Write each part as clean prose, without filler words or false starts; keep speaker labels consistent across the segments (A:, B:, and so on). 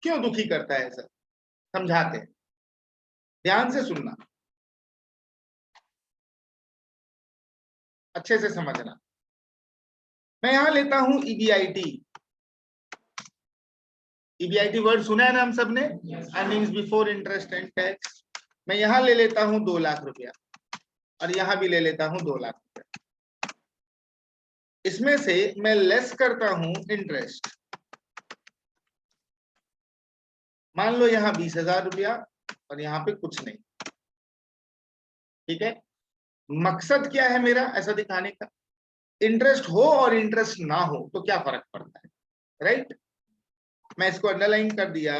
A: क्यों दुखी करता है सर, समझाते हैं, ध्यान से सुनना, अच्छे से समझना। मैं यहां लेता हूं ईबीआईटी। ईबीआईटी वर्ड सुना है ना हम सब ने, earnings before interest and tax. मैं यहां ले लेता हूं 2 लाख रुपया और यहां भी ले लेता हूं 2 लाख रुपया। इसमें से मैं लेस करता हूं इंटरेस्ट, मान लो यहां 20,000 रुपया और यहां पे कुछ नहीं। ठीक है, मकसद क्या है मेरा ऐसा दिखाने का, इंटरेस्ट हो और इंटरेस्ट ना हो तो क्या फर्क पड़ता है, राइट। मैं इसको अंडरलाइन कर दिया,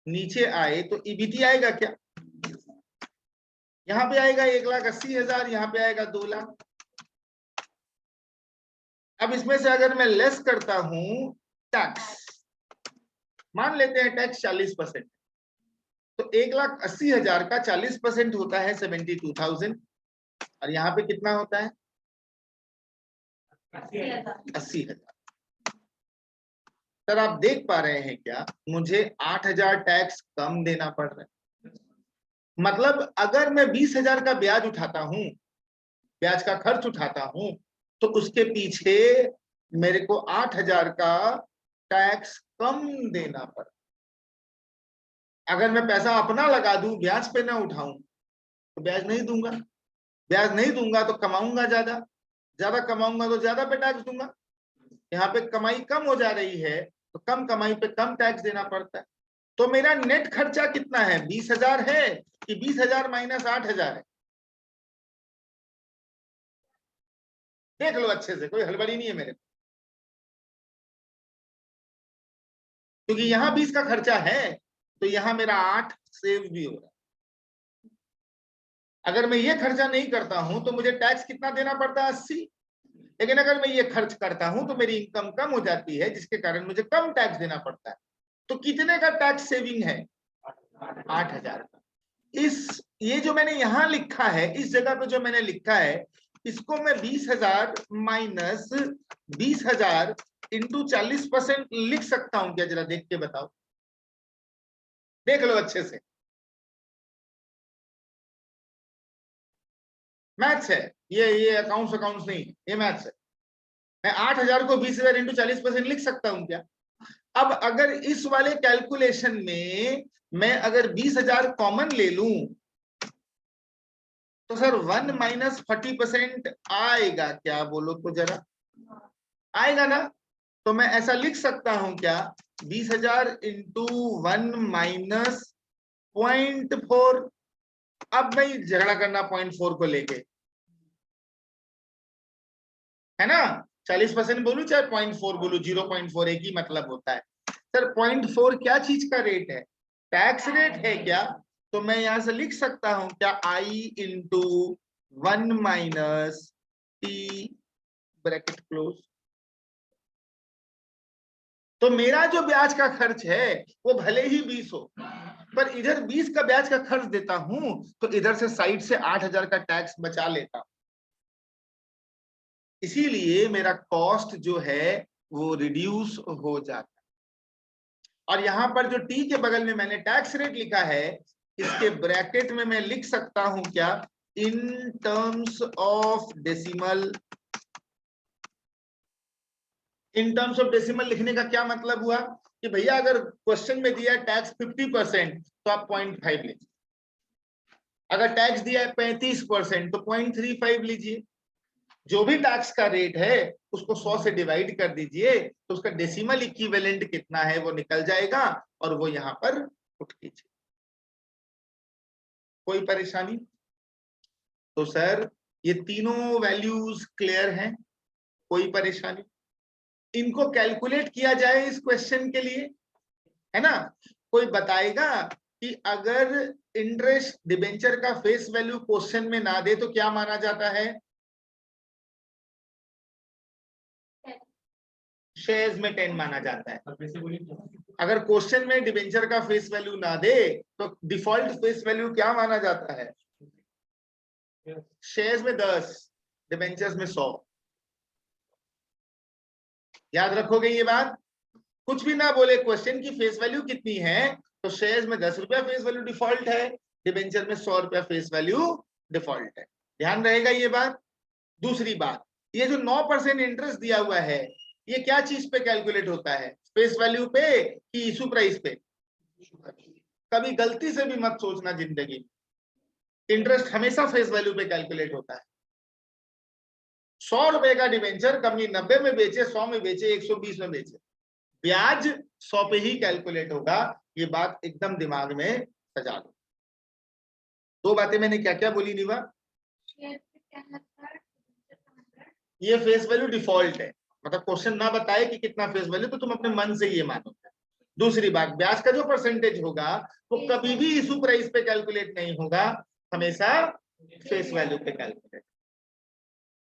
A: नीचे आए तो ईबीटी आएगा क्या, यहां पे आएगा 1,80,000, यहां पे आएगा 2 लाख। अब इसमें से अगर मैं लेस करता हूं टैक्स, मान लेते हैं टैक्स 40%, तो 1,80,000 का 40% होता है 72,000 और यहां पे कितना होता है 80,000। सर आप देख पा रहे हैं क्या, मुझे 8,000 टैक्स कम देना पड़ रहा है। मतलब अगर मैं 20,000 का ब्याज उठाता हूं, ब्याज का खर्च उठाता हूं, तो उसके पीछे मेरे को 8,000 का टैक्स कम देना पड़ा। अगर मैं पैसा अपना लगा दूं, ब्याज पे ना उठाऊं, तो ब्याज नहीं दूंगा, ब्याज नहीं दूंगा तो कमाऊंगा ज्यादा, ज्यादा कमाऊंगा तो ज्यादा पे टैक्स दूंगा। यहाँ पे कमाई कम हो जा रही है तो कम कमाई पे कम टैक्स देना पड़ता है। तो मेरा नेट खर्चा कितना है, 20,000 है कि 20,000 माइनस 8,000 है, देख लो अच्छे से, कोई हड़बड़ी नहीं है मेरे, क्योंकि यहां 20 का खर्चा है तो यहां मेरा 8 सेव भी हो रहा है। अगर मैं ये खर्चा नहीं करता हूं तो मुझे टैक्स कितना देना पड़ता है, 80। लेकिन अगर मैं ये खर्च करता हूं तो मेरी इनकम कम हो जाती है, जिसके कारण मुझे कम टैक्स देना पड़ता है। तो कितने का टैक्स सेविंग है, 8,000 का। इस ये जो मैंने यहां लिखा है, इस जगह पे जो मैंने लिखा है, इसको मैं 20,000 माइनस 20,000 इंटू 40% लिख सकता हूं क्या, जरा देख के बताओ, देख लो अच्छे से, मैथ्स है ये अकाउंट्स अकाउंट्स नहीं, ये मैथ्स है। मैं 8,000 को 20,000 इंटू 40% लिख सकता हूं क्या। अब अगर इस वाले कैलकुलेशन में मैं अगर 20,000 कॉमन ले लूं, तो सर 1 माइनस 40% आएगा क्या, बोलो तो जरा, आएगा ना। तो मैं ऐसा लिख सकता हूं क्या, 20,000 इंटू 1 माइनस 0.4। अब नहीं झगड़ा करना 0.4 को लेके, है ना, 40% बोलूं चाहे 0.4 बोलूं, 0.4 एक ही मतलब होता है। सर 0.4 क्या चीज का रेट है, टैक्स रेट है क्या। तो मैं यहां से लिख सकता हूं क्या, I into 1 minus T bracket close. तो मेरा जो ब्याज का खर्च है वो भले ही 20 हो, पर इधर 20 का ब्याज का खर्च देता हूं तो इधर से साइड से 8,000 का टैक्स बचा लेता हूं। इसीलिए मेरा कॉस्ट जो है वो रिड्यूस हो जाता है। और यहां पर जो टी के बगल में मैंने टैक्स रेट लिखा है, इसके ब्रैकेट में मैं लिख सकता हूं क्या, in terms of decimal. In terms of decimal लिखने का क्या मतलब हुआ कि भैया अगर क्वेश्चन में दिया है टैक्स 50% तो आप 0.5 लीजिए, अगर टैक्स दिया है 35% तो 0.35 लीजिए। जो भी टैक्स का रेट है उसको 100 से डिवाइड कर दीजिए, तो उसका डेसिमल इक्विवेलेंट कितना है वो निकल जाएगा और वो यहां पर पुट कीजिए। कोई परेशानी। तो सर ये तीनों वैल्यूज क्लियर हैं, कोई परेशानी। इनको कैलकुलेट किया जाए इस क्वेश्चन के लिए, है ना। कोई बताएगा कि अगर इंटरेस्ट डिबेंचर का फेस वैल्यू क्वेश्चन में ना दे तो क्या माना जाता है, शेयर्स में 10 माना जाता है। अगर क्वेश्चन में डिबेंचर का फेस वैल्यू ना दे तो डिफॉल्ट फेस वैल्यू क्या माना जाता है, शेयर्स में 10, डिबेंचर्स में 100। याद रखोगे ये बात। कुछ भी ना बोले, क्वेश्चन की फेस वैल्यू कितनी है, तो शेयर्स में 10 रुपया फेस वैल्यू डिफॉल्ट है, डिबेंचर में 100 रुपया फेस वैल्यू डिफॉल्ट है। ध्यान रहेगा ये बात। दूसरी बात, ये जो 9% इंटरेस्ट दिया हुआ है, ये क्या चीज पे कैलकुलेट होता है, फेस वैल्यू पे कि इशू प्राइस पे? कभी गलती से भी मत सोचना जिंदगी में, इंटरेस्ट हमेशा फेस वैल्यू पे कैलकुलेट होता है। 100 रुपए का डिबेंचर कंपनी 90 में बेचे, 100 में बेचे, 120 में बेचे, ब्याज 100 पे ही कैलकुलेट होगा। ये बात एकदम दिमाग में सजा दो। दो बातें मैंने क्या क्या बोली निभा? ये फेस वैल्यू डिफॉल्ट है, मतलब क्वेश्चन ना बताए कि कितना फेस वैल्यू, तो तुम अपने मन से ये मानो। दूसरी बात, ब्याज का जो परसेंटेज होगा वो कभी भी इशू प्राइस पे कैलकुलेट नहीं होगा, हमेशा फेस वैल्यू पे कैलकुलेट।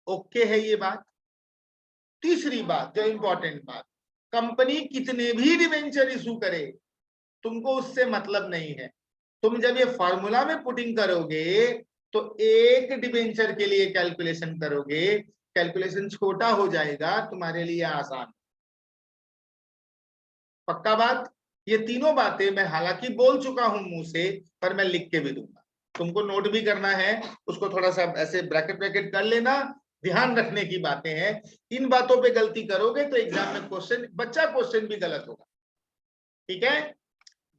A: ओके है ये बात। तीसरी बात जो इंपॉर्टेंट बात, कंपनी कितने भी डिवेंचर इशू करे, तुमको उससे मतलब नहीं है। तुम जब ये फॉर्मूला में पुटिंग करोगे तो एक डिबेंचर के लिए कैलकुलेशन करोगे, कैलकुलेशन छोटा हो जाएगा, तुम्हारे लिए आसान। पक्का बात। ये तीनों बातें मैं हालांकि बोल चुका हूं मुंह से, पर मैं लिख के भी दूंगा, तुमको नोट भी करना है, उसको थोड़ा सा ऐसे ब्रैकेट ब्रैकेट कर लेना, ध्यान रखने की बातें हैं। इन बातों पे गलती करोगे तो एग्जाम में क्वेश्चन, बच्चा क्वेश्चन भी गलत होगा। ठीक है।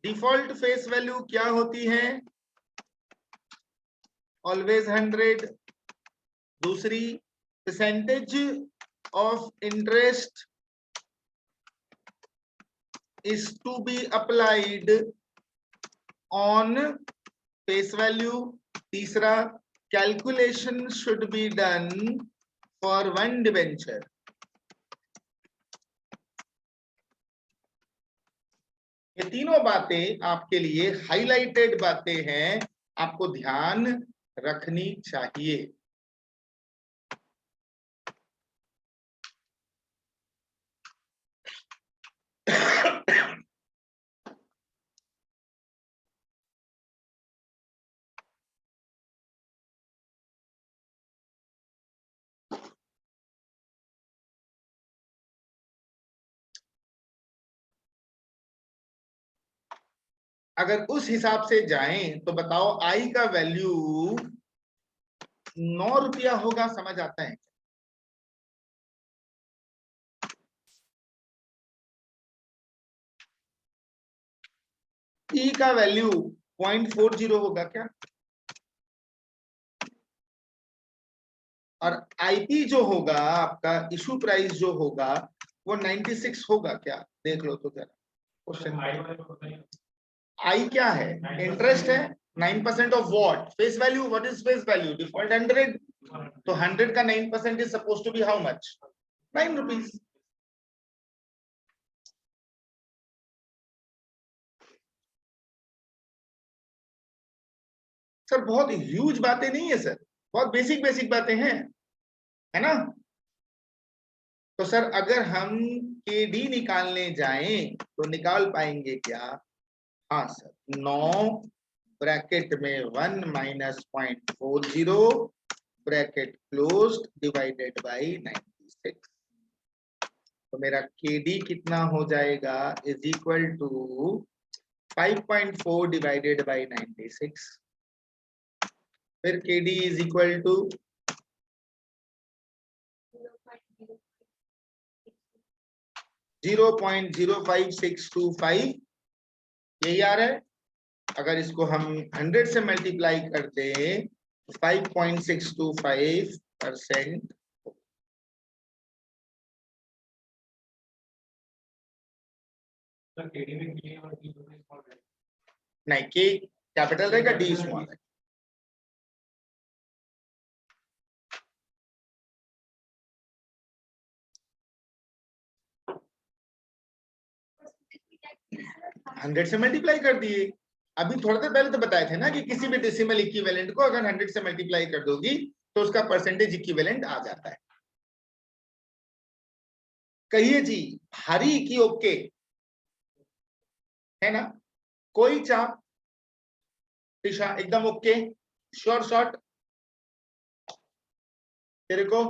A: डिफॉल्ट फेस वैल्यू क्या होती है? ऑलवेज 100। दूसरी, percentage of interest is to be applied on face value. तीसरा, calculation should be done for one debenture. ये तीनों बातें आपके लिए हाईलाइटेड बातें हैं, आपको ध्यान रखनी चाहिए। अगर उस हिसाब से जाएं तो बताओ, आई का वैल्यू 9 रुपया होगा, समझ आता है? ई का वैल्यू 0.40 होगा क्या? और आईपी जो होगा आपका, इशू प्राइस जो होगा वो 96 होगा क्या? देख लो तो जरा क्वेश्चन। आई क्या है? इंटरेस्ट है। 9% of what? Face value. What is face value? Default 100। तो 100 का 9% is suppose to be how much? 9 rupees. Sir बहुत ह्यूज बातें नहीं है सर, बहुत बेसिक बेसिक बातें हैं, है ना? तो सर अगर हम के डी निकालने जाएं तो निकाल पाएंगे क्या? हाँ सर, 9 ब्रैकेट में 1 minus 0.40 bracket closed divided by 96। तो मेरा के डी कितना हो जाएगा? Is equal to 5.4 divided by 96। फिर के डी इज इक्वल टू 0.05625, यही आ रहा है। अगर इसको हम 100 से मल्टीप्लाई कर दें तो 5.625%। नहीं, के कैपिटल रहेगा, डी स्मॉल है। हंड्रेड से मल्टीप्लाई कर दिए। अभी थोड़ा देर पहले तो बताए थे ना कि किसी भी डेसिमल इक्विवेलेंट को अगर 100 से मल्टीप्लाई कर दोगी तो उसका परसेंटेज इक्विवेलेंट आ जाता है। कहिए जी, भारी की ओके है ना? कोई चाप दिशा एकदम ओके, शॉर्ट शॉर्ट तेरे को।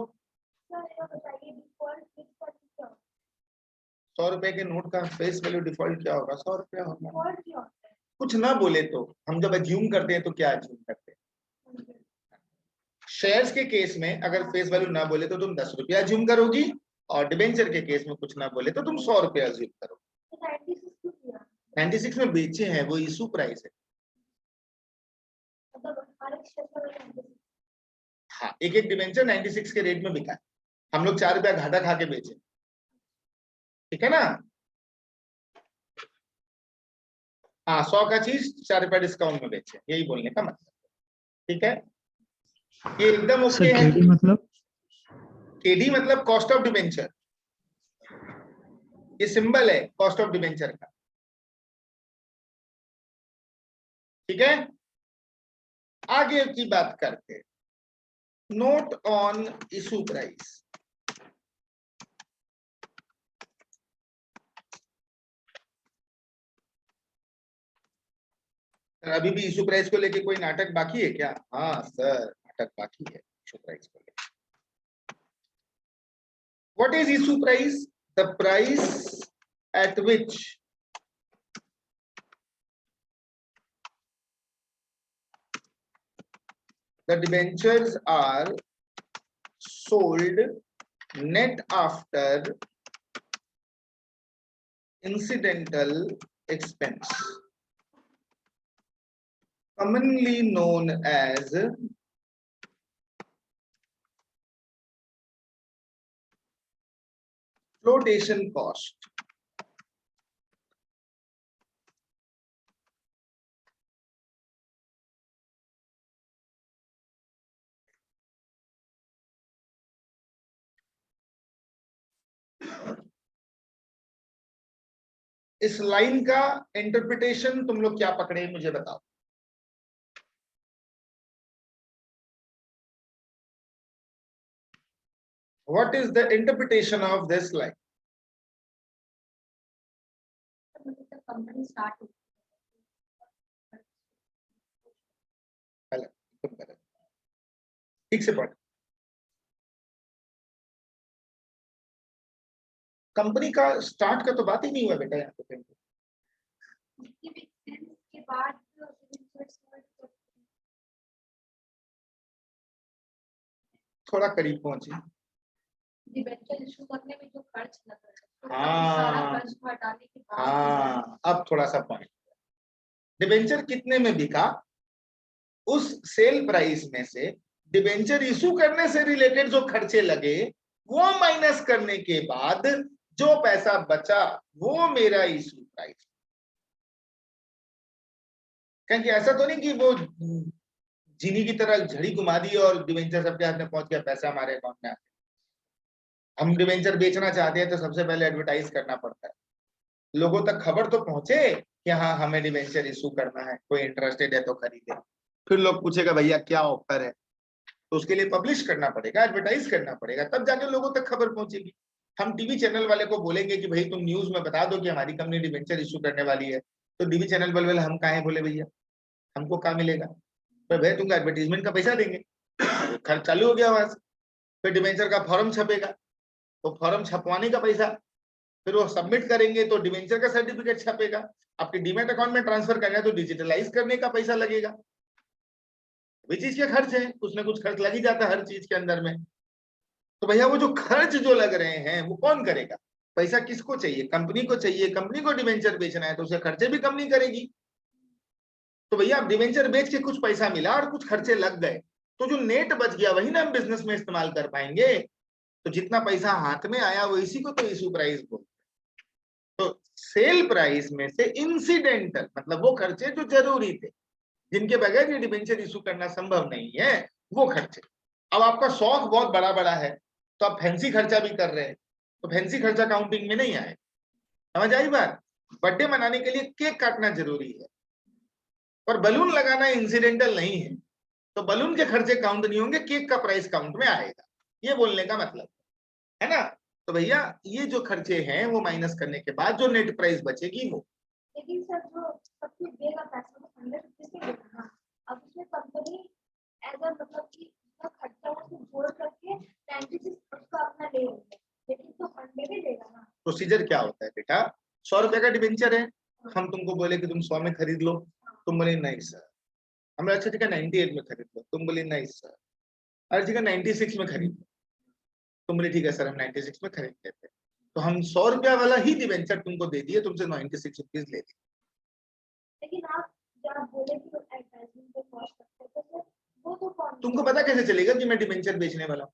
A: 100 रुपए के नोट का फेस वैल्यू डिफॉल्ट क्या होगा? 100 रुपया होगा। कुछ ना बोले तो हम जब अज्यूम करते हैं तो क्या अज्यूम करते हैं? शेयर्स के केस में अगर फेस वैल्यू ना बोले तो तुम 10 रुपया अज्यूम करोगी, और डिबेंचर के केस में कुछ ना बोले तो तुम 100 रुपया अज्यूम करोगे। 96 में बेचे हैं, वो इशू प्राइस है। हाँ, एक एक डिबेंचर 96 के रेट में बिका है, हम लोग 4 रुपया घाटा खा के बेचे, ठीक है ना? हाँ, 100 का चीज 4 रुपया डिस्काउंट में बेचे, यही बोलने का मतलब, ठीक है? ये एकदम ओके है।
B: केडी मतलब?
A: केडी मतलब कॉस्ट ऑफ डिबेंचर, ये सिंबल है कॉस्ट ऑफ डिबेंचर का, ठीक है? आगे की बात करते, नोट ऑन इशू प्राइस। अभी भी इशू प्राइस को लेके कोई नाटक बाकी है क्या? हाँ सर, नाटक बाकी है इशू प्राइस को लेके। What is issue price? The price at which the debentures are sold net after incidental expense, commonly known as flotation cost. इस लाइन का इंटरप्रिटेशन तुम लोग क्या पकड़े मुझे बताओ। What is the interpretation of this line?
C: Company start
A: ठीक से पढ़। कंपनी का स्टार्ट का तो बात ही नहीं हुआ बेटा यहाँ पे।
C: के बाद
A: थोड़ा करीब पहुंची।
C: डिबेंचर इशू करने में जो खर्च लगा है,
A: हाँ,
C: सारा खर्च हटाने के बाद
A: हाँ, अब थोड़ा सा पॉइंट। डिबेंचर कितने में बिका, उस सेल प्राइस में से डिबेंचर इशू करने से रिलेटेड जो खर्चे लगे वो माइनस करने के बाद जो पैसा बचा वो मेरा इशू प्राइस। क्योंकि ऐसा तो नहीं कि वो जीनी की तरह झड़ी घुमा दी और डिबेंचर सबके हाथ में पहुंच गया, पैसा हमारे अकाउंट में आ गया। हम डिबेंचर बेचना चाहते हैं तो सबसे पहले एडवर्टाइज करना पड़ता है, लोगों तक खबर तो पहुंचे कि हाँ हमें डिबेंचर इशू करना है, कोई इंटरेस्टेड है तो खरीदे। फिर लोग पूछेगा भैया क्या ऑफर है, तो उसके लिए पब्लिश करना पड़ेगा, एडवर्टाइज करना पड़ेगा, तब जाके लोगों तक खबर पहुंचेगी। हम टीवी चैनल वाले को बोलेंगे कि भाई तुम न्यूज में बता दो कि हमारी कंपनी डिबेंचर इशू करने वाली है, तो टीवी चैनल वाले हम कहाँ बोले भैया, हमको कहाँ मिलेगा? तो भैया तुमको एडवर्टीजमेंट का पैसा देंगे, खर्च चालू हो गया वहां से। फिर डिबेंचर का फॉर्म छपेगा, तो फॉर्म छपवाने का पैसा, फिर वो सबमिट करेंगे तो डिबेंचर का सर्टिफिकेट छपेगा, आपके डीमैट अकाउंट में ट्रांसफर करना है तो डिजिटलाइज करने का पैसा लगेगा। भी चीज के खर्च है, कुछ ना कुछ खर्च लग ही जाता है हर चीज के अंदर में। तो भैया वो जो खर्च जो लग रहे हैं वो कौन करेगा? पैसा किसको चाहिए? कंपनी को चाहिए। कंपनी को डिबेंचर बेचना है तो उसे खर्चे भी कंपनी करेगी। तो भैया अब डिबेंचर बेच के कुछ पैसा मिला और कुछ खर्चे लग गए, तो जो नेट बच गया वही ना हम बिजनेस में इस्तेमाल कर पाएंगे। तो जितना पैसा हाथ में आया वो इसी को तो इशू प्राइस बोलते हैं। तो सेल प्राइस में से इंसिडेंटल मतलब वो खर्चे जो जरूरी थे, जिनके बगैर ये डिबेंचर इशू करना संभव नहीं है, वो खर्चे। अब आपका शौक बहुत बड़ा बड़ा है तो आप फैंसी खर्चा भी कर रहे हैं, तो फैंसी खर्चा काउंटिंग में नहीं आए। समझ आई बात? बर्थडे मनाने के लिए केक काटना जरूरी है पर बलून लगाना इंसिडेंटल नहीं है, तो बलून के खर्चे काउंट नहीं होंगे, केक का प्राइस काउंट में आएगा, ये बोलने का मतलब है ना? तो भैया ये जो खर्चे हैं वो माइनस करने के बाद जो नेट प्राइस बचेगी वो।
C: लेकिन सर जो सब कुछ देगा पैसा तो 100 किसने देगा ना? अब उसमें कंपनी एज अ मतलब कि उसका खर्चा उसको जोड़ करके 96 उसका अपना ले लेंगे, लेकिन तो 100 ही देगा ना।
A: प्रोसीजर क्या होता है बेटा, 100 रुपए का डिबेंचर है, हम तुमको बोले कि तुम 100 में खरीद लो, तुम बोले नहीं सर। हमने अच्छा ठीक है 98 में खरीद लो, तुम बोले नहीं सर। अरे ठीक है 96 में खरीद लो, तुम बोले ठीक है सर हम 96 में खरीद लेते। तो हम 100 रुपया वाला ही डिबेंचर तुमको दे दिए, तुमसे 96 रुपीज ले दिए।
C: लेकिन आप जब बोले कि एडवर्टाइजमेंट पे कॉस्ट करते हैं तो वो तो कौन,
A: तुमको पता कैसे चलेगा कि मैं डिबेंचर बेचने वाला हूँ?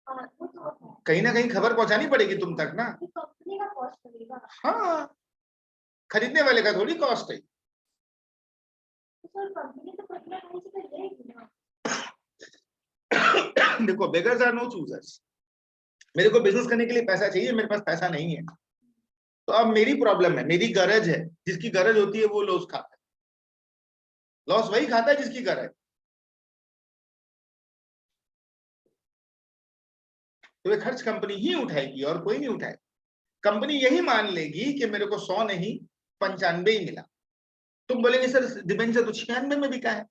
C: हाँ वो तो है,
A: कहीं ना कहीं खबर पहुंचानी पड़ेगी तुम तक ना।
C: तो कंपनी का कॉस्ट करेगा।
A: हाँ, खरीदने वाले का थोड़ी कॉस्ट है।
C: तो सर कंपनी तो कहीं ना कहीं से तो लेगी ना।
A: देखो बेगर्स आर नो चूजर्स। मेरे को बिजनेस करने के लिए पैसा चाहिए, मेरे पास पैसा नहीं है, तो अब मेरी प्रॉब्लम है, मेरी गरज है। जिसकी गरज होती है वो लॉस खाता है, लॉस वही खाता है जिसकी गरज। तो ये खर्च कंपनी ही उठाएगी और कोई नहीं उठाएगा। कंपनी यही मान लेगी कि मेरे को 100 नहीं 95 ही मिला। तुम बोलेंगे सर डिबेंचर तो 96 में बिका है,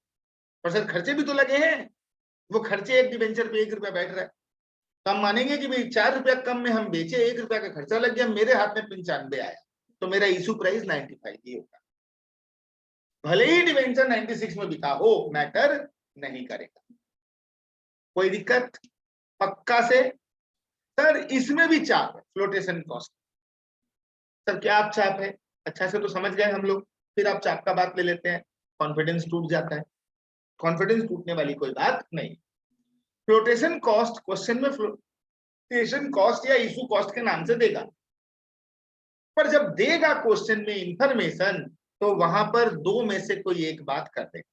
A: और सर खर्चे भी तो लगे हैं। वो खर्चे एक डिबेंचर पे 1 रुपया बैठ रहा है, तो हम मानेंगे कि भाई 4 रुपया कम में हम बेचे, 1 रुपया का खर्चा लग गया, मेरे हाथ में 95 आया, तो मेरा इशू प्राइस 95 ही होगा। भले ही डिबेंचर 96 में बिका हो, मैटर नहीं करेगा। कोई दिक्कत? पक्का से? सर इसमें भी चाप है, फ्लोटेशन कॉस्ट। सर क्या आप चाप है? अच्छा से तो समझ गए हम लोग, फिर आप चाप का बात ले लेते हैं, कॉन्फिडेंस टूट जाता है। कॉन्फिडेंस टूटने वाली कोई बात नहीं। फ्लोटेशन कॉस्ट क्वेश्चन में फ्लोटेशन कॉस्ट या इशू कॉस्ट के नाम से देगा, पर जब देगा क्वेश्चन में इंफॉर्मेशन, तो वहां पर दो में से कोई एक बात कर देगा,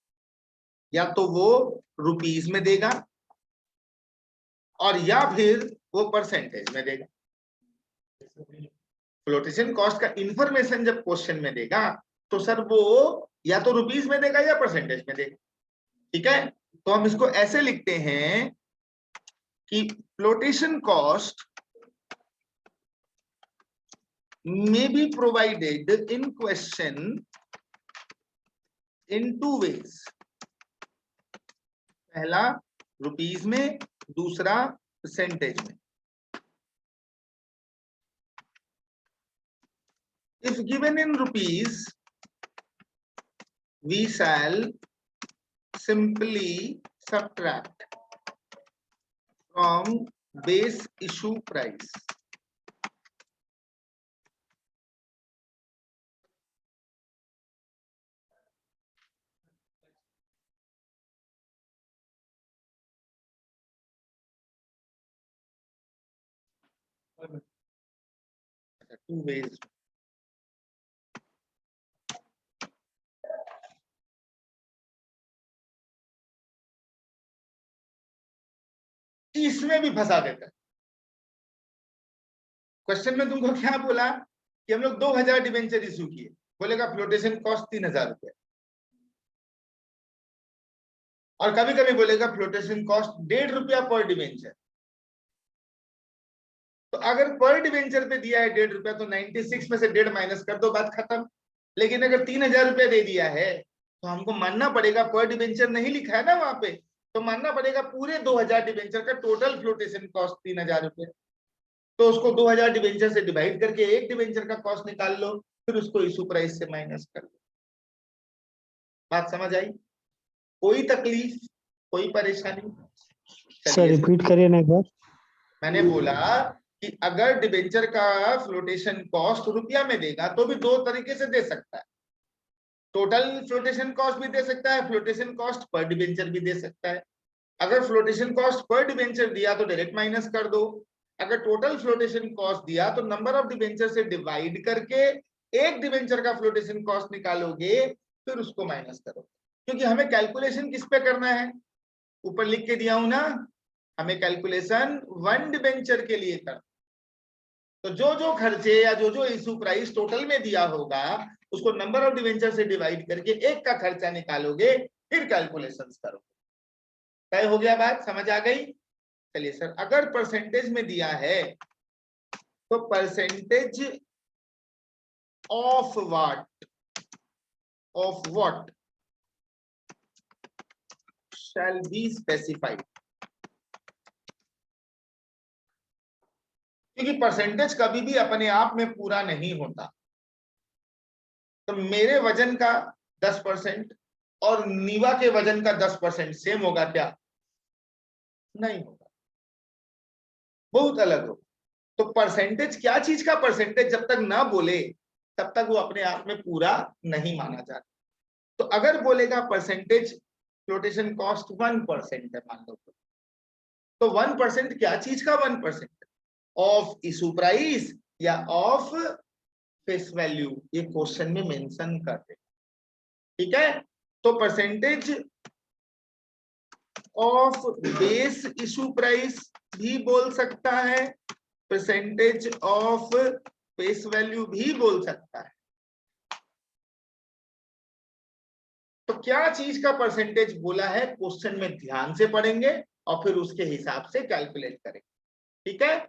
A: या तो वो रुपीस में देगा और या फिर वो परसेंटेज में देगा। फ्लोटेशन कॉस्ट का इंफॉर्मेशन जब क्वेश्चन में देगा तो सर वो या तो रुपीस में देगा या परसेंटेज में देगा। ठीक है, तो हम इसको ऐसे लिखते हैं कि flotation cost may be provided in question in two ways. पहला रुपीस में, दूसरा परसेंटेज में। If given in rupees, we shall simply subtract from base issue price. Two ways. इसमें भी फंसा देता है। क्वेश्चन में तुमको क्या बोला कि हम लोग 2000 डिबेंचर इशू किए, बोलेगा फ्लोटेशन कॉस्ट 3000 रुपए, और कभी कभी बोलेगा फ्लोटेशन कॉस्ट 1.5 रुपया पर डिबेंचर। तो अगर पर डिबेंचर पे दिया है 1.5 रुपया, तो 96 में से 1.5 माइनस कर दो, बात खत्म। लेकिन अगर 3000 रुपया दे दिया है तो हमको मानना पड़ेगा, पर डिबेंचर नहीं लिखा है ना वहां पे, तो मानना पड़ेगा पूरे 2000 डिबेंचर का टोटल फ्लोटेशन कॉस्ट 3000 रुपये। तो उसको 2000 डिबेंचर से डिवाइड करके एक डिबेंचर का कॉस्ट निकाल लो, फिर उसको इशू प्राइस से माइनस कर लो। बात समझ आई? कोई तकलीफ, कोई परेशानी?
B: सर रिपीट करिए ना एक बार।
A: मैंने बोला कि अगर डिबेंचर का फ्लोटेशन कॉस्ट रुपया में देगा तो भी दो तरीके से दे सकता है, टोटल फ्लोटेशन कॉस्ट भी दे सकता है, फ्लोटेशन कॉस्ट पर डिबेंचर भी दे सकता है। अगर फ्लोटेशन कॉस्ट पर डिबेंचर दिया तो डायरेक्ट माइनस कर दो, अगर टोटल फ्लोटेशन कॉस्ट दिया तो नंबर ऑफ डिबेंचर से डिवाइड करके एक डिबेंचर का फ्लोटेशन कॉस्ट निकालोगे, फिर उसको माइनस करो। क्योंकि हमें कैलकुलेशन किस पे करना है, ऊपर लिख के दिया हूं ना, हमें कैलकुलेशन 1 डिबेंचर के लिए करना। तो जो जो खर्चे या जो जो इशू प्राइस टोटल में दिया होगा उसको नंबर ऑफ डिवेंचर से डिवाइड करके एक का खर्चा निकालोगे, फिर कैलकुलेशंस करोगे। तय हो गया? बात समझ आ गई? चलिए सर, अगर परसेंटेज में दिया है तो percentage of what shall be specified. क्योंकि परसेंटेज कभी भी अपने आप में पूरा नहीं होता। तो मेरे वजन का 10% और नीवा के वजन का 10% सेम होगा क्या? नहीं होगा, बहुत अलग होगा। तो परसेंटेज, क्या चीज का परसेंटेज जब तक ना बोले तब तक वो अपने आप में पूरा नहीं माना जाता। तो अगर बोलेगा परसेंटेज फ्लोटेशन कॉस्ट 1% है मान लो, तो 1% क्या चीज का 1%? ऑफ इशू प्राइस या ऑफ फेस वैल्यू, ये क्वेश्चन में मेंशन कर दे। ठीक है, तो percentage of base issue price भी बोल सकता है, परसेंटेज ऑफ फेस वैल्यू भी बोल सकता है। तो क्या चीज का परसेंटेज बोला है क्वेश्चन में ध्यान से पढ़ेंगे और फिर उसके हिसाब से कैलकुलेट करेंगे। ठीक है,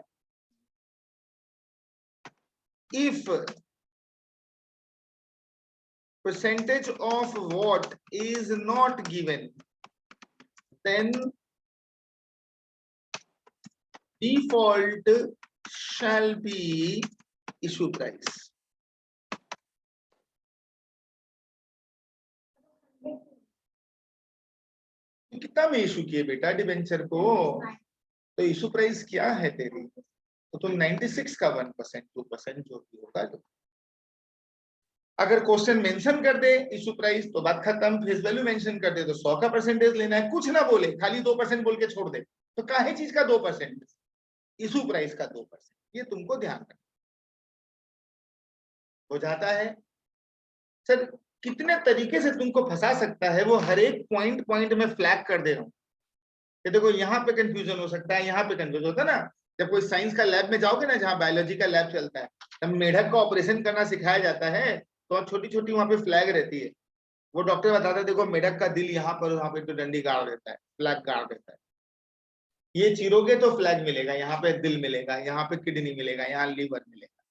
A: if percentage of what is not given, then default shall be issue price. कितना में इशू किए बेटा डिबेंचर को? तो इशू प्राइस क्या है तेरी? तो तुम 96 का 1% 2% जो भी होगा जो। अगर क्वेश्चन मेंशन कर दे इशू प्राइस तो बात खत्म, फेस वैल्यू मेंशन कर दे तो 100 का परसेंटेज लेना है, कुछ ना बोले खाली 2% बोल के छोड़ दे, तो काहे चीज का 2%? इशू प्राइस का 2%, ये तुमको ध्यान रखना। हो जाता है सर, कितने तरीके से तुमको फंसा सकता है वो, हर एक पॉइंट पॉइंट में फ्लैग कर दे रहा हूं कि देखो यहाँ पे कंफ्यूजन हो सकता है, यहाँ पे कंफ्यूजन होता है ना। जब कोई साइंस का लैब में जाओगे ना, जहाँ बायोलॉजी का लैब चलता है, तब मेढक का ऑपरेशन करना सिखाया जाता है, तो छोटी छोटी वहां पे फ्लैग रहती है। वो डॉक्टर बताता है देखो मेढक का दिल यहाँ पर, वहां पे तो डंडी गाड़ देता है, फ्लैग गाड़ देता है। ये चीरोगे तो फ्लैग मिलेगा, यहाँ पे दिल मिलेगा, यहाँ पे किडनी मिलेगा, यहाँ लीवर मिलेगा,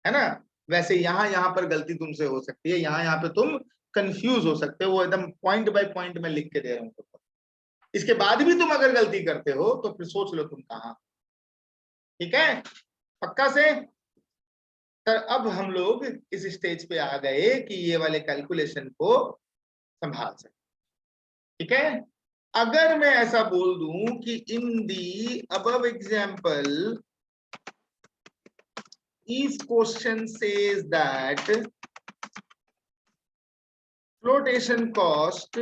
A: है ना। वैसे यहाँ पर गलती तुमसे हो सकती है, यहाँ पे तुम कंफ्यूज हो सकते हो, वो एकदम पॉइंट बाय पॉइंट में लिख के दे रहा हूँ तुमको। इसके बाद भी तुम अगर गलती करते हो तो फिर सोच लो तुम कहाँ। ठीक है, पक्का से? सर अब हम लोग इस स्टेज पे आ गए कि ये वाले कैलकुलेशन को संभाल सकते। ठीक है, अगर मैं ऐसा बोल दूं कि in the above example if question says that flotation cost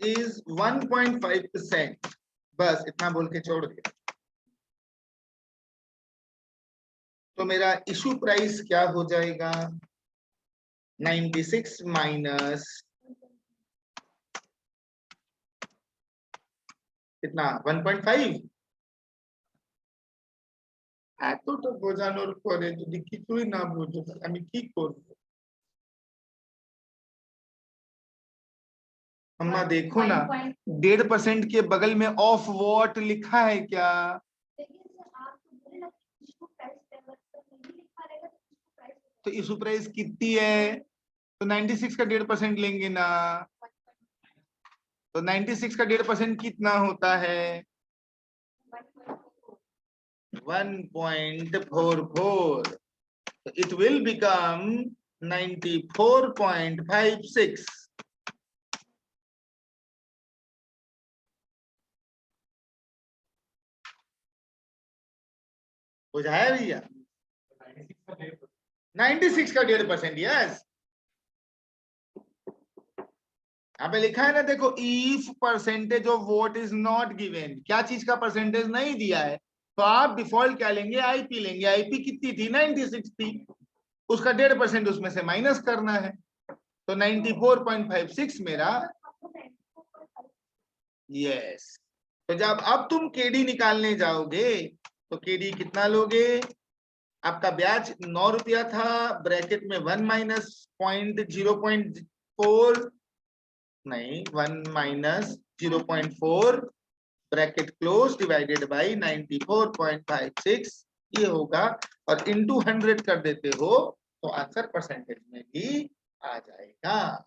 A: is 1.5%, बस इतना बोल के छोड़ दिया, तो मेरा इशू प्राइस क्या हो जाएगा? 96 माइनस कितना? 1.5। এতটা বোঝানোর পরে যদি কিছুই না বুঝো আমি কি করব? अम्मा देखो ना, 1.5% के बगल में ऑफ वॉट लिखा है क्या? तो इशू प्राइस कितनी है? तो 96 का 1.5% लेंगे ना, तो 96 का 1.5% कितना होता है? 1.44। तो इट विल बिकम 94.56। बुझाया भैया? 96 का 1.5%, यस। यहाँ पे लिखा है ना, देखो, if percentage of vote is not given, क्या चीज का परसेंटेज नहीं दिया है, तो आप डिफॉल्ट क्या लेंगे? आईपी लेंगे। आईपी कितनी थी? 96 थी, उसका 1.5% उसमें से माइनस करना है, तो 94.56 मेरा, यस। तो जब अब तुम केडी निकालने जाओगे तो केडी कितना लोगे? आपका ब्याज 9 रुपया था, ब्रैकेट में 1 माइनस 0.4, नहीं 1 minus 0.4 bracket close divided by 94.56, ये होगा, और इनटू 100 कर देते हो तो आंसर परसेंटेज में भी आ जाएगा।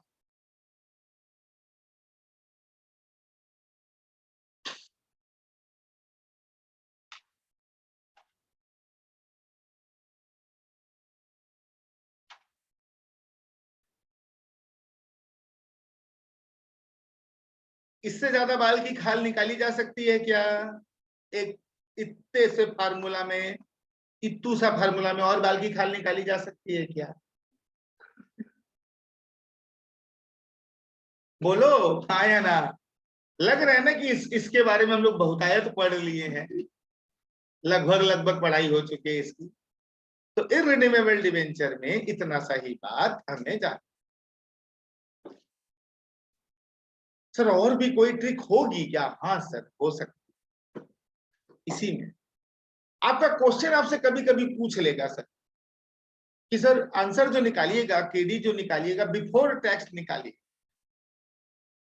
A: इससे ज्यादा बाल की खाल निकाली जा सकती है क्या? एक इतने से फार्मूला में, इत्तू सा फार्मूला में और बाल की खाल निकाली जा सकती है क्या? बोलो हाँ या ना। लग रहा है ना कि इसके बारे में हम लोग बहुतायत पढ़ लिए हैं, लगभग लगभग पढ़ाई हो चुकी है इसकी। तो इररिडीमेबल डिबेंचर में इतना सा ही बात हमें जान। सर और भी कोई ट्रिक होगी क्या? हाँ सर हो सकती। इसी में आपका क्वेश्चन आपसे कभी कभी पूछ लेगा सर कि सर आंसर जो निकालिएगा, केडी जो निकालिएगा, बिफोर टैक्स निकालिए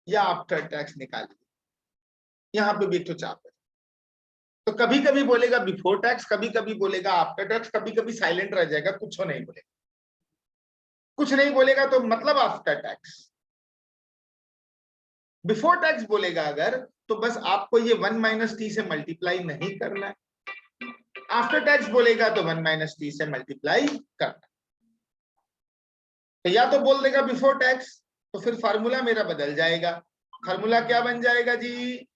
A: या आफ्टर टैक्स निकालिए। यहाँ पे भी एक तो चाप है। तो कभी कभी बोलेगा बिफोर टैक्स, कभी कभी बोलेगा आफ्टर टैक्स, कभी कभी साइलेंट रह जाएगा, कुछ नहीं बोलेगा। कुछ नहीं बोलेगा तो मतलब आफ्टर टैक्स। बिफोर टैक्स बोलेगा अगर, तो बस आपको ये 1 माइनस टी से मल्टीप्लाई नहीं करना है। आफ्टर टैक्स बोलेगा तो 1 माइनस टी से मल्टीप्लाई करना। तो या तो बोल देगा बिफोर टैक्स, तो फिर फार्मूला मेरा बदल जाएगा। फार्मूला क्या बन जाएगा जी?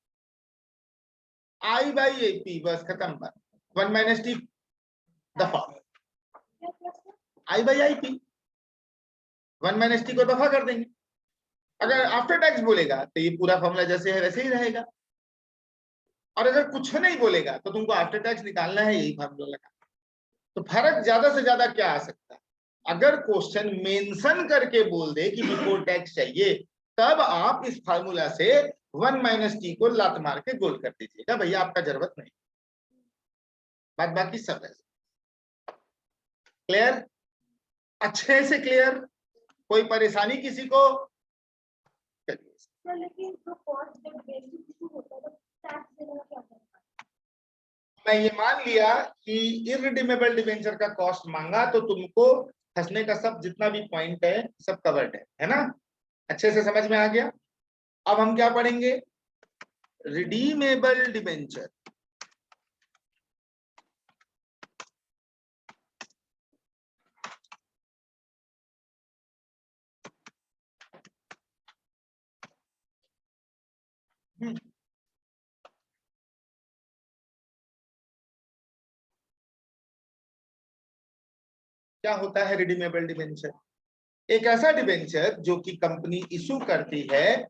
A: आई बाई ए पी, बस खत्म बात। 1 माइनस टी दफा I by I P, 1 minus T को दफा कर देंगे। अगर आफ्टर टैक्स बोलेगा तो ये पूरा फॉर्मूला जैसे है वैसे ही रहेगा। और अगर कुछ नहीं बोलेगा तो तुमको आफ्टर टैक्स निकालना है, यही फार्मूला लगा। तो फर्क ज्यादा से ज्यादा क्या आ सकता है? अगर क्वेश्चन मेंशन करके बोल दे कि बिफोर टैक्स चाहिए, तब आप इस फार्मूला से 1 माइनस टी को लात मार के गोल कर दीजिएगा, भैया आपका जरूरत नहीं। बात बाकी सब है क्लियर, अच्छे से क्लियर, कोई परेशानी किसी को? चलिए
C: लेकिन जो कॉस्ट जब बेसिक इशू होता है तो टैक्स देने का क्या करना है?
A: मैं ये मान लिया कि इररिडीमेबल डिबेंचर का कॉस्ट मांगा, तो तुमको हंसने का सब जितना भी पॉइंट है सब कवर्ड है ना? अच्छे से समझ में आ गया। अब हम क्या पढ़ेंगे? Redeemable debenture. क्या होता है रिडीमेबल डिबेंचर? एक ऐसा डिबेंचर जो कि कंपनी इशू करती है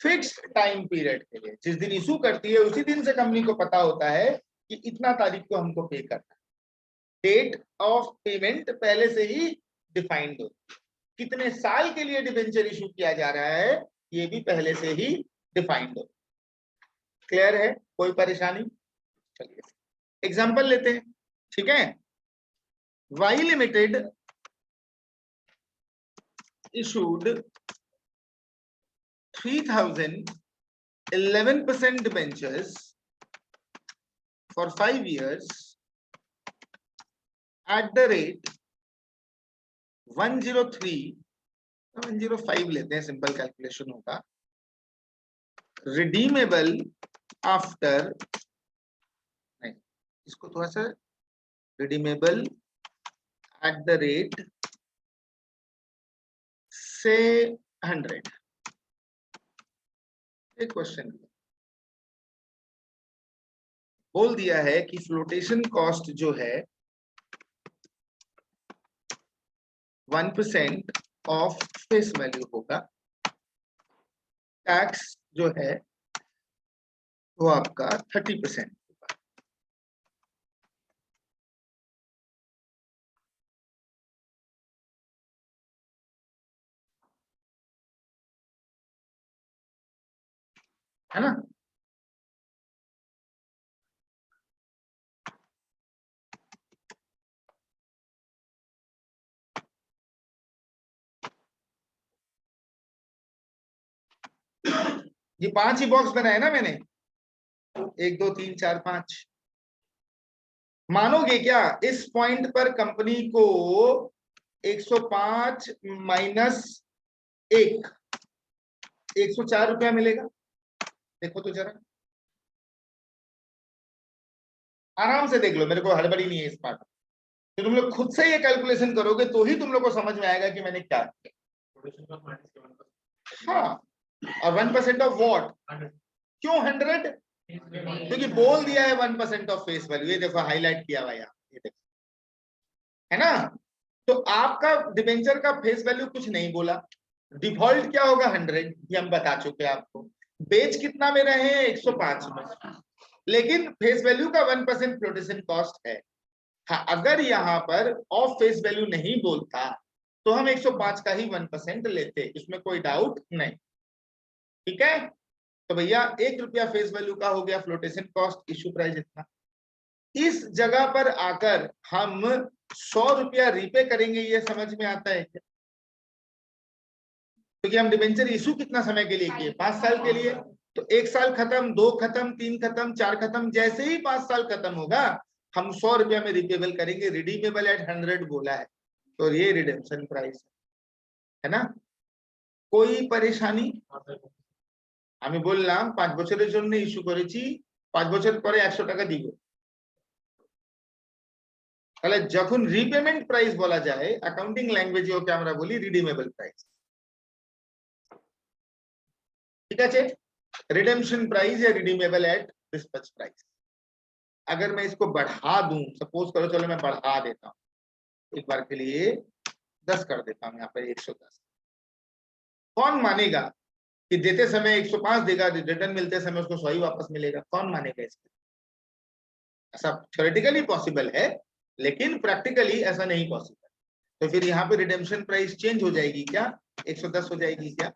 A: फिक्स्ड टाइम पीरियड के लिए। जिस दिन इशू करती है उसी दिन से कंपनी को पता होता है कि इतना तारीख को हमको पे करना है। डेट ऑफ पेमेंट पहले से ही डिफाइंड हो। कितने साल के लिए डिबेंचर इशू किया जा रहा है ये भी पहले से ही डिफाइंड हो। क्लियर है? कोई परेशानी? चलिए एग्जांपल लेते हैं, ठीक है। Y limited issued 3000 11% debentures for 5 years at the rate 103.105 लेते हैं, सिंपल कैलकुलेशन होगा। रिडीमेबल आफ्टर, नहीं इसको थोड़ा सा, रिडीमेबल एट द रेट से 100। एक क्वेश्चन बोल दिया है कि फ्लोटेशन कॉस्ट जो है 1% ऑफ फेस वैल्यू होगा। टैक्स जो है वो आपका 30% होगा। है ना? ये 5 ही बॉक्स बनाए ना मैंने, 1 2 3 4 5। मानोगे क्या इस पॉइंट पर कंपनी को 105 माइनस 1 104 रुपया मिलेगा? देखो तो जरा, आराम से देख लो, मेरे को हड़बड़ी नहीं है इस पार्ट। तो तुम लोग खुद से ये कैलकुलेशन करोगे तो ही तुम लोग को समझ में आएगा कि मैंने क्या किया। हाँ और 1% ऑफ व्हाट? क्यों 100? क्योंकि बोल दिया है 1% ऑफ फेस वैल्यू। ये देखो हाईलाइट किया हुआ यहाँ, ये देखो, है ना। तो आपका डिबेंचर का फेस वैल्यू कुछ नहीं बोला, डिफॉल्ट क्या होगा 100, ये हम बता चुके हैं आपको। बेच कितना में रहे हैं? 105 में, लेकिन फेस वैल्यू का 1% फ्लोटेशन कॉस्ट है। हाँ, अगर यहाँ पर ऑफ फेस वैल्यू नहीं बोलता तो हम 105 का ही 1% लेते, इसमें कोई डाउट नहीं। ठीक है, तो भैया 1 रुपया फेस वैल्यू का हो गया फ्लोटेशन कॉस्ट, इशू प्राइस इतना। इस जगह पर आकर हम 100 रुपया रीपे करेंगे, ये समझ में आता है क्या? क्योंकि हम डिबेंचर इशू कितना समय के लिए किए? 5 साल के लिए। तो 1 साल खत्म, 2 खत्म, 3 खत्म, 4 खत्म, जैसे ही 5 साल खत्म होगा हम 100 रुपया में रिपेबल करेंगे। रिडीमेबल एट 100 बोला है, तो ये रिडेम्पशन प्राइस है ना। कोई परेशानी? আমি বললাম 5 বছরের জন্য ইস্যু করেছি, 5 বছর পরে 100 টাকা দিব। তাহলে যখন রিপেমেন্ট প্রাইস বলা যায় অ্যাকাউন্টিং ল্যাঙ্গুয়েজে ওকে আমরা বলি রিডিমেবল প্রাইস। ठीक है, रिडेम्पशन प्राइस या रिडीमेबल एट डिस्पैच प्राइस। अगर मैं इसको बढ़ा दूं, सपोज करो, चलो मैं बढ़ा देता हूं, एक बार के लिए 10 कर देता हूं, यहाँ पर 110। कौन मानेगा कि देते समय 105 देगा, रिटर्न मिलते समय उसको 100 ही वापस मिलेगा? कौन मानेगा इसको? ऐसा थ्योरेटिकली पॉसिबल है, लेकिन प्रैक्टिकली ऐसा नहीं पॉसिबल। तो फिर यहाँ पे रिडेम्पशन प्राइस चेंज हो जाएगी क्या? 110 हो जाएगी क्या?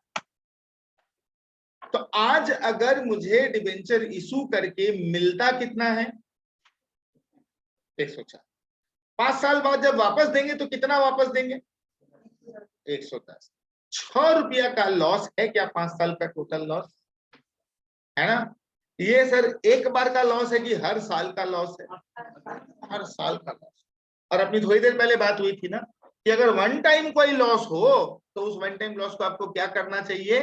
A: तो आज अगर मुझे डिबेंचर इशू करके मिलता कितना है? 104। 5 साल बाद जब वापस देंगे तो कितना वापस देंगे? 110। 6 रुपया का लॉस है क्या 5 साल का टोटल लॉस? है ना। ये सर एक बार का लॉस है कि हर साल का लॉस है? हर साल का लॉस। और अपनी थोड़ी देर पहले बात हुई थी ना कि अगर वन टाइम कोई लॉस हो तो उस वन टाइम लॉस को आपको क्या करना चाहिए?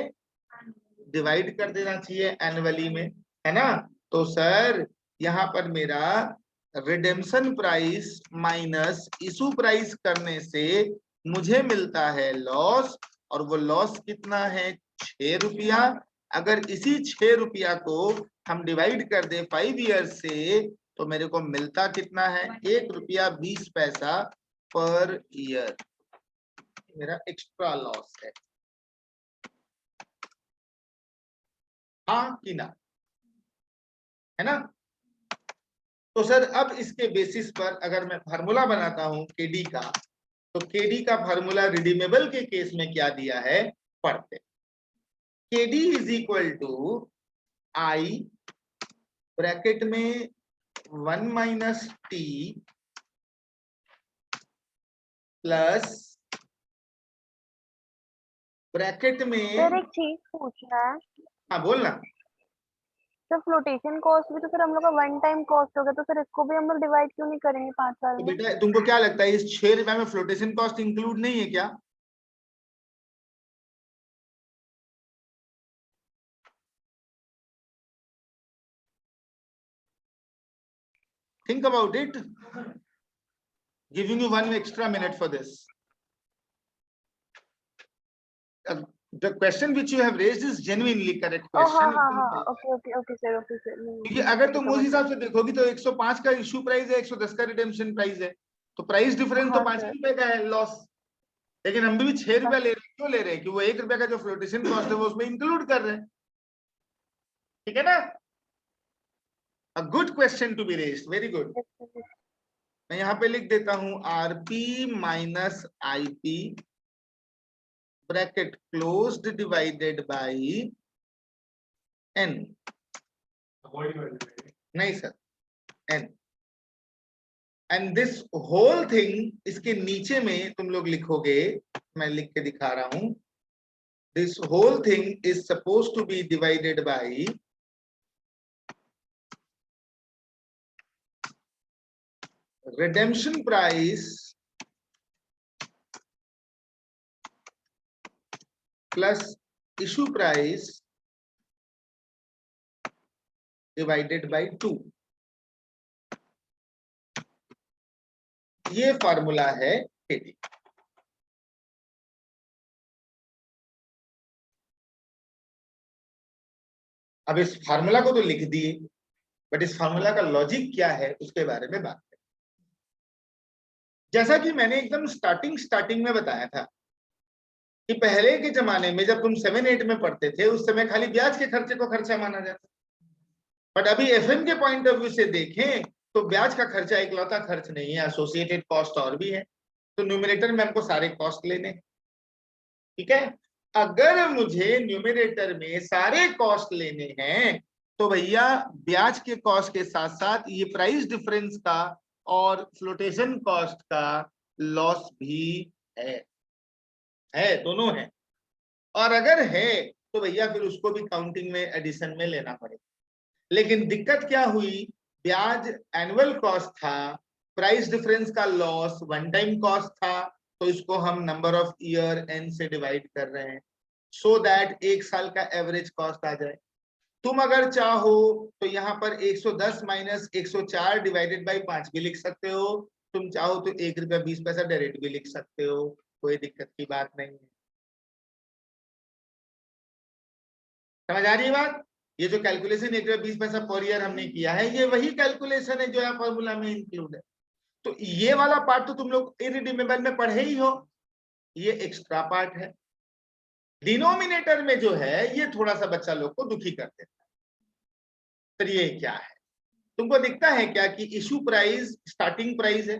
A: डिवाइड कर देना चाहिए एनुअली में, है ना। तो सर यहाँ पर मेरा redemption price minus issue price करने से मुझे मिलता है लॉस, और वो लॉस कितना है? 6 रुपया। अगर इसी 6 रुपया को हम डिवाइड कर दे 5 ईयर से तो मेरे को मिलता कितना है? 1 रुपया 20 पैसा पर ईयर। मेरा एक्स्ट्रा लॉस हाँ कि ना? है ना। तो सर अब इसके बेसिस पर अगर मैं फार्मूला बनाता हूं केडी का, तो केडी का फार्मूला रिडीमेबल के केस में क्या दिया है पढ़ते। KD is equal to I bracket में 1 माइनस टी प्लस ब्रैकेट में।
D: सर एक चीज पूछना है,
A: हाँ बोलना।
D: सर फ्लोटेशन कॉस्ट भी तो फिर हम लोग का वन टाइम कॉस्ट हो गया, तो फिर इसको भी हम लोग डिवाइड क्यों नहीं करेंगे 5 साल
A: तो
D: में?
A: बेटा तुमको क्या लगता है इस 6 रुपए में फ्लोटेशन कॉस्ट इंक्लूड नहीं है क्या? Think about it. Giving you 1 extra minute for this. The question which you have raised is genuinely correct question.
D: हाँ, ओके सर, ओके सर।
A: क्योंकि अगर तुम उस हिसाब से देखोगी तो 105 का इशू प्राइस है, 110 का रिडेम्पशन प्राइस है, तो प्राइस डिफरेंस तो 5 रुपए का है लॉस। लेकिन हम भी 6 रुपया ले रहे हैं, क्यों ले रहे हैं? कि वो 1 रुपया का जो फ्लोटेशन कॉस्ट है वो उसमें इंक्लूड कर रहे हैं। ठीक है ना। A good question to be raised, very good. मैं यहाँ पे लिख देता हूं RP minus IP bracket closed divided by N. नहीं sir, N. And this whole thing, इसके नीचे में तुम लोग लिखोगे, मैं लिख के दिखा रहा हूं, this whole thing is suppose to be divided by redemption price plus issue price divided by 2। ये फार्मूला है केडी। अब इस फार्मूला को तो लिख दिए, बट इस फार्मूला का लॉजिक क्या है उसके बारे में बात करें। जैसा कि मैंने एकदम स्टार्टिंग में बताया था कि पहले के जमाने में जब तुम 7-8 में पढ़ते थे उस समय खाली ब्याज के खर्चे को खर्चा माना जाता, बट अभी एफएम के पॉइंट ऑफ व्यू से देखें तो ब्याज का खर्चा इकलौता खर्च नहीं है, एसोसिएटेड कॉस्ट और भी है। तो न्यूमरेटर में हमको सारे कॉस्ट लेने, ठीक है। अगर मुझे न्यूमरेटर में सारे कॉस्ट लेने हैं तो भैया ब्याज के कॉस्ट के साथ साथ ये प्राइस डिफरेंस का और फ्लोटेशन कॉस्ट का लॉस भी है, दोनों है। और अगर है तो भैया फिर उसको भी काउंटिंग में एडिशन में लेना पड़ेगा। लेकिन दिक्कत क्या हुई, ब्याज एनुअल कॉस्ट था, प्राइस डिफरेंस का लॉस वन टाइम कॉस्ट था, तो इसको हम नंबर ऑफ ईयर एन से डिवाइड कर रहे हैं सो दैट एक साल का एवरेज कॉस्ट आ जाए। तुम अगर चाहो तो यहाँ पर 110 माइनस 104 डिवाइडेड बाई 5 भी लिख सकते हो, तुम चाहो तो ₹1.20 डायरेक्ट भी लिख सकते हो, कोई दिक्कत की बात नहीं है। समझ आ रही है बात? ये जो कैलकुलेशन 1.20 पर ईयर हमने किया है ये वही कैलकुलेशन है जो यहाँ फॉर्मूला में इंक्लूड है। तो ये वाला पार्ट तो तुम लोग इरिडीमेबल में पढ़े ही हो, ये एक्स्ट्रा पार्ट है। डिनोमिनेटर में जो है ये थोड़ा सा बच्चा लोग को दुखी कर देता है। फिर ये क्या है, तुमको दिखता है क्या कि इशू प्राइस स्टार्टिंग प्राइस है,